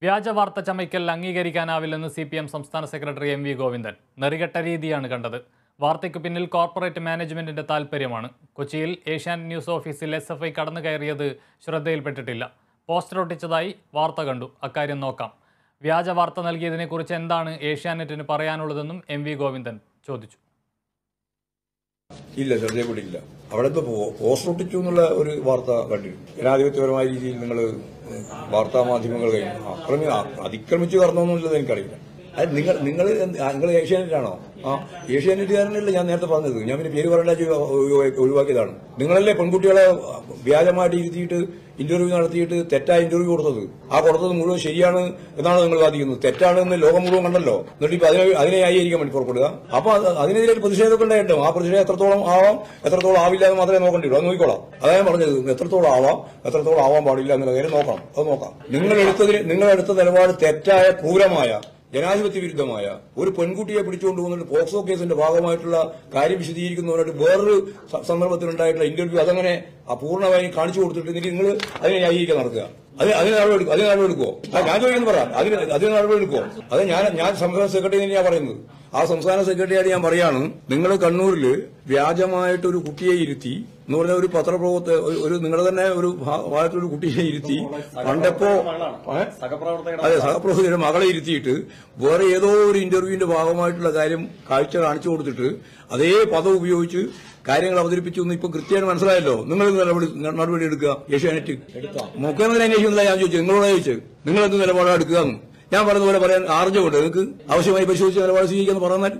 വ്യാജ വാർത്ത ചമയ്ക്കൽ അംഗീകരിക്കാനാവില്ലെന്ന് CPM സംസ്ഥാന സെക്രട്ടറി MV ഗോവിന്ദൻ. നെറികെട്ട രീതിയാണ് കണ്ടത്. വാർത്തയ്ക്ക് പിന്നിൽ കോർപ്പറേറ്റ് മാനേജ്മെന്റിന്റെ താൽപര്യമാണ്. കൊച്ചിയിൽ ഏഷ്യാനെറ്റ് ന്യൂസ് ഓഫീസിൽ SFI കടന്നു കയറിയത് ശ്രദ്ധയിൽപ്പെട്ടിട്ടില്ല. പോസ്റ്റർ ഒട്ടിച്ചതായി വാർത്ത കണ്ടു. അക്കാര്യം നോക്കാം. വ്യാജ വാർത്ത നൽകിയതിനെക്കുറിച്ച് എന്താണ് ഏഷ്യാനെറ്റിന് പറയാനുള്ളതെന്നും MV ഗോവിന്ദൻ ചോദിച്ചു. ഇല്ല, ശ്രദ്ധയപ്പെട്ടില്ല. അവിടെ ഇപ്പോൾ പോസ്റ്റർ ഒട്ടിച്ചു എന്നുള്ള ഒരു വാർത്ത കണ്ടിരുന്നു. ജനാധിപത്യപരമായ രീതിയിൽ നിങ്ങൾ വാർത്താ മാധ്യമങ്ങൾ അതിക്രമിച്ചു കടന്നോന്നുള്ളത് എനിക്കറിയില്ല. അത് നിങ്ങൾ ഏഷ്യാനെറ്റാണോ? ഏഷ്യാനെറ്റുകാരനല്ലേ ഞാൻ നേരത്തെ പറഞ്ഞത്. ഞാൻ പിന്നെ പേര് പറയേണ്ട ഒഴിവാക്കിയതാണ്. നിങ്ങളല്ലേ പെൺകുട്ടികളെ വ്യാജമായിട്ട് ഇരുത്തിയിട്ട് ഇന്റർവ്യൂ നടത്തിയിട്ട് തെറ്റായ ഇന്റർവ്യൂ കൊടുത്തത്. കൊടുത്തത് മുഴുവൻ ശരിയാണ് എന്നാണ് നിങ്ങൾ വാദിക്കുന്നത്. തെറ്റാണെന്ന് ലോകം മുഴുവൻ കണ്ടല്ലോ. എന്നിട്ട് ഇപ്പൊ അതിനെ ന്യായീകരിക്കാൻ വേണ്ടി പുറപ്പെടുക. അപ്പൊ അതിനെതിരെ പ്രതിഷേധമൊക്കെ ഉണ്ടായിട്ടും ആ പ്രതിഷേധം എത്രത്തോളം ആവാം, എത്രത്തോളം ആവില്ല എന്ന് മാത്രമേ നോക്കേണ്ടി വരൂ. അത് നോക്കിക്കോളാം. അതാണ് പറഞ്ഞത്. എത്രത്തോളം ആവാം, എത്രത്തോളം ആവാൻ പാടില്ല എന്നുള്ള കാര്യം നോക്കണം. അത് നോക്കാം. നിങ്ങളെടുത്ത നിലപാട് തെറ്റായ, ക്രൂരമായ, ജനാധിപത്യ വിരുദ്ധമായ ഒരു പെൺകുട്ടിയെ പിടിച്ചുകൊണ്ട് പോകുന്ന പോക്സോ കേസിന്റെ ഭാഗമായിട്ടുള്ള കാര്യം വിശദീകരിക്കുന്നതിനായിട്ട് വേറൊരു സന്ദർഭത്തിലുണ്ടായിട്ടുള്ള ഇന്റർവ്യൂ അതങ്ങനെ പൂർണ്ണമായി കാണിച്ചു കൊടുത്തിട്ട് നിങ്ങൾ അതിനെ ന്യായീകരിക്കാൻ നടക്കുക. അതിന് നടപടിയെടുക്കുമോ? ഞാൻ ചോദിക്കുന്നു പറയാം. അതിന് നടപടിയെടുക്കുമോ? അത് ഞാൻ സംസ്ഥാന സെക്രട്ടറി തന്നെയാണ് പറയുന്നത്. ആ സംസ്ഥാന സെക്രട്ടറിയായിട്ട് ഞാൻ പറയാണ്, നിങ്ങൾ കണ്ണൂരിൽ വ്യാജമായിട്ടൊരു കുട്ടിയെ ഇരുത്തി എന്ന് പറഞ്ഞ ഒരു പത്രപ്രവർത്തക ഒരു നിങ്ങളുടെ തന്നെ ഒരു ഭാഗത്തൊരു കുട്ടിയെ ഇരുത്തി കണ്ടപ്പോ സഹപ്രവർത്തകരുടെ മകളെ ഇരുത്തിയിട്ട് വേറെ ഏതോ ഒരു ഇന്റർവ്യൂവിന്റെ ഭാഗമായിട്ടുള്ള കാര്യം കാണിച്ചു കൊടുത്തിട്ട് അതേ പദം ഉപയോഗിച്ച് കാര്യങ്ങൾ അവതരിപ്പിച്ചു എന്ന് ഇപ്പൊ കൃത്യമായി മനസ്സിലായല്ലോ. നിങ്ങൾ നടപടി എടുക്കുക. ഏഷ്യാനെറ്റ് മുഖ്യമന്ത്രി അന്വേഷിക്കുന്നില്ല. ഞാൻ ചോദിച്ചു, നിങ്ങളോട് ചോദിച്ചു, നിങ്ങൾ എന്ത് നിലപാടാണ് എടുക്കുക എന്ന്. ഞാൻ പറഞ്ഞതുപോലെ പറയാൻ ആർജവുണ്ട്. നിങ്ങൾക്ക് ആവശ്യമായി പരിശോധിച്ച് നിലപാട് സ്വീകരിക്കാന്ന് പറഞ്ഞാൽ